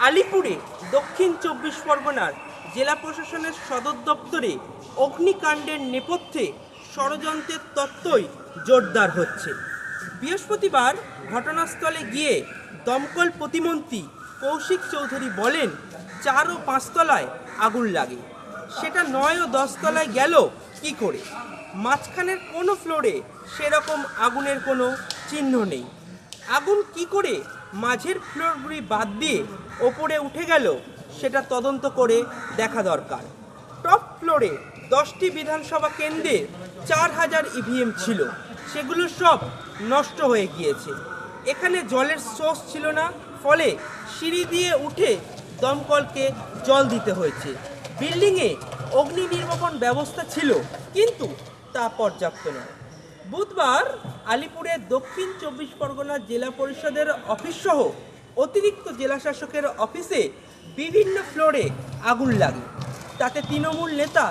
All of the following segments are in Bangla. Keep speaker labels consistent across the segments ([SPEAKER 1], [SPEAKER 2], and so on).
[SPEAKER 1] আলিপুরে দক্ষিণ ২৪ পরগনার জেলা প্রশাসনের সদর দপ্তরে অগ্নিকাণ্ডের নেপথ্যে ষড়যন্ত্রের তত্ত্বই জোরদার হচ্ছে। বৃহস্পতিবার ঘটনাস্থলে গিয়ে দমকল প্রতিমন্ত্রী কৌশিক চৌধুরী বলেন ৪ ও ৫ তলায় আগুন লাগে, সেটা ৯ ও ১০ তলায় গেল কি করে? মাঝখানের কোনো ফ্লোরে সেরকম আগুনের কোনো চিহ্ন নেই। আগুন কি করে মাঝের ফ্লোরগুলি বাদ দিয়ে ওপরে উঠে গেল সেটা তদন্ত করে দেখা দরকার। টপ ফ্লোরে 10টি বিধানসভা কেন্দ্রে ৪,০০০ ইভিএম ছিল, সেগুলো সব নষ্ট হয়ে গিয়েছে। এখানে জলের সোর্স ছিল না, ফলে সিঁড়ি দিয়ে উঠে দমকলকে জল দিতে হয়েছে। বিল্ডিংয়ে অগ্নি নির্বাপন ব্যবস্থা ছিল, কিন্তু তা পর্যাপ্ত নয়। বুধবার আলিপুরের দক্ষিণ ২৪ পরগনা জেলা পরিষদের অফিসসহ অতিরিক্ত জেলাশাসকের অফিসে বিভিন্ন ফ্লোরে আগুন লাগে। তাতে তৃণমূল নেতা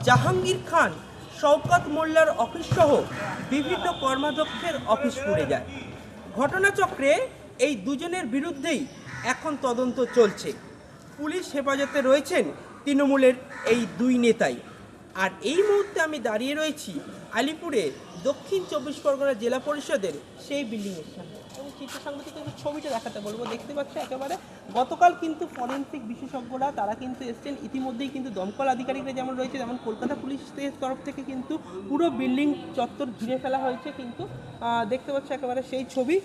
[SPEAKER 1] জাহাঙ্গীর খান, শওকত মোল্লার অফিসসহ বিভিন্ন কর্মাধ্যক্ষের অফিস পুড়ে যায়। ঘটনাচক্রে এই দুজনের বিরুদ্ধেই এখন তদন্ত চলছে। পুলিশ হেফাজতে রয়েছেন তৃণমূলের এই দুই নেতাই। আর এই মুহূর্তে আমি দাঁড়িয়ে রয়েছি আলিপুরে দক্ষিণ ২৪ পরগনা জেলা পরিষদের সেই বিল্ডিংয়ের সামনে। এবং চিত্র সাংবাদিকদের ছবিটা দেখাতে বলবো। দেখতে পাচ্ছ একেবারে গতকাল কিন্তু ফরেন্সিক বিশেষজ্ঞরা তারা কিন্তু এসছেন। ইতিমধ্যেই কিন্তু দমকল আধিকারিকরা যেমন রয়েছে, যেমন কলকাতা পুলিশের তরফ থেকে কিন্তু পুরো বিল্ডিং চত্বর ঘিরে ফেলা হয়েছে। কিন্তু দেখতে পাচ্ছ একেবারে সেই ছবি।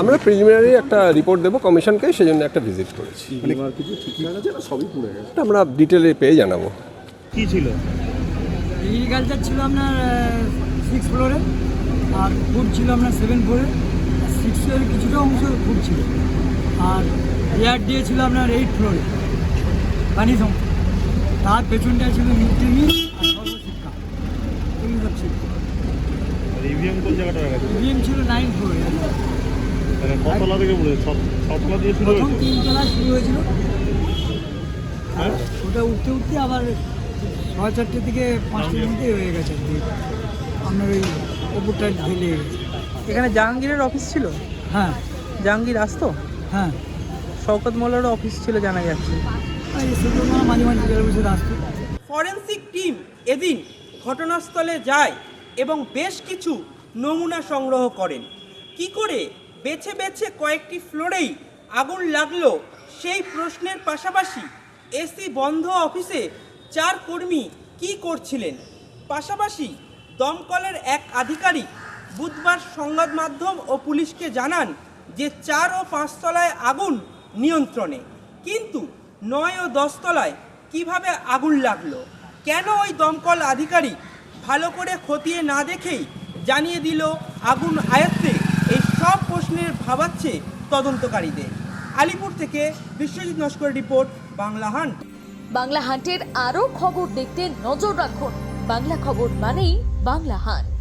[SPEAKER 2] আমরা প্রিলিমিনারি একটা রিপোর্ট দেবো কমিশনকে, সেই জন্য একটা ভিজিট করেছি। আমরা ডিটেলে পেয়ে জানাবো।
[SPEAKER 3] কি ছিল?
[SPEAKER 4] এগ্রিকালচার ছিল আপনার 6 ফ্লোরে, আর ফুড ছিল আপনার 7 ফ্লোরে। 6 ফ্লোরে কিছুটা অংশ ফুড ছিল, আর এয়ারডিএ ছিল আপনার 8 ফ্লোরে পানি সংস্থা। তার পেছনটায় ছিল মিড ডে মিল আর সর্বশিক্ষা, এগুলো সব ছিল।
[SPEAKER 3] ইভিএম কোন জায়গাটা রাখা ছিল?
[SPEAKER 4] ইভিএম ছিল 9 ফ্লোরে।
[SPEAKER 3] কতলা থেকে পড়ে? 6 দিয়ে শুরু
[SPEAKER 4] প্রথম
[SPEAKER 3] হয়েছে?
[SPEAKER 4] 3 তলা শুরু হয়েছিল,
[SPEAKER 3] হ্যাঁ,
[SPEAKER 4] ওটা উঠতে উঠতে আবার 4:30 থেকে 5টার মধ্যে হয়ে গেছে। আপনার ওই ওপরটা ঢেলে গেছে।
[SPEAKER 1] এখানে জাহাঙ্গীরের অফিস ছিল?
[SPEAKER 4] হ্যাঁ
[SPEAKER 1] জাহাঙ্গীর আসতো?
[SPEAKER 4] হ্যাঁ,
[SPEAKER 1] শওকত মোল্লারও অফিস ছিল জানা যাচ্ছে।
[SPEAKER 4] সেগুলো মাঝে মাঝে জেলা পরিষদ আসতো।
[SPEAKER 1] ফরেন্সিক টিম এদিন ঘটনাস্থলে যায় এবং বেশ কিছু নমুনা সংগ্রহ করেন। কি করে বেছে বেছে কয়েকটি ফ্লোরেই আগুন লাগলো সেই প্রশ্নের পাশাপাশি এসি বন্ধ অফিসে 4 কর্মী কি করছিলেন, পাশাপাশি দমকলের এক আধিকারিক বুধবার সংবাদ মাধ্যম ও পুলিশকে জানান যে 4 ও 5 তলায় আগুন নিয়ন্ত্রণে, কিন্তু 9 ও 10 তলায় কিভাবে আগুন লাগলো, কেন ওই দমকল আধিকারিক ভালো করে খতিয়ে না দেখেই জানিয়ে দিল আগুন আয়ত্তে, এই সব প্রশ্নের ভাবাচ্ছে তদন্তকারীদের। আলিপুর থেকে বিশ্বজিৎ নস্করের রিপোর্ট, বাংলা হান্ট।
[SPEAKER 5] বাংলা হান্টের আরও খবর দেখতে নজর রাখুন। বাংলা খবর মানেই বাংলা হান্ট।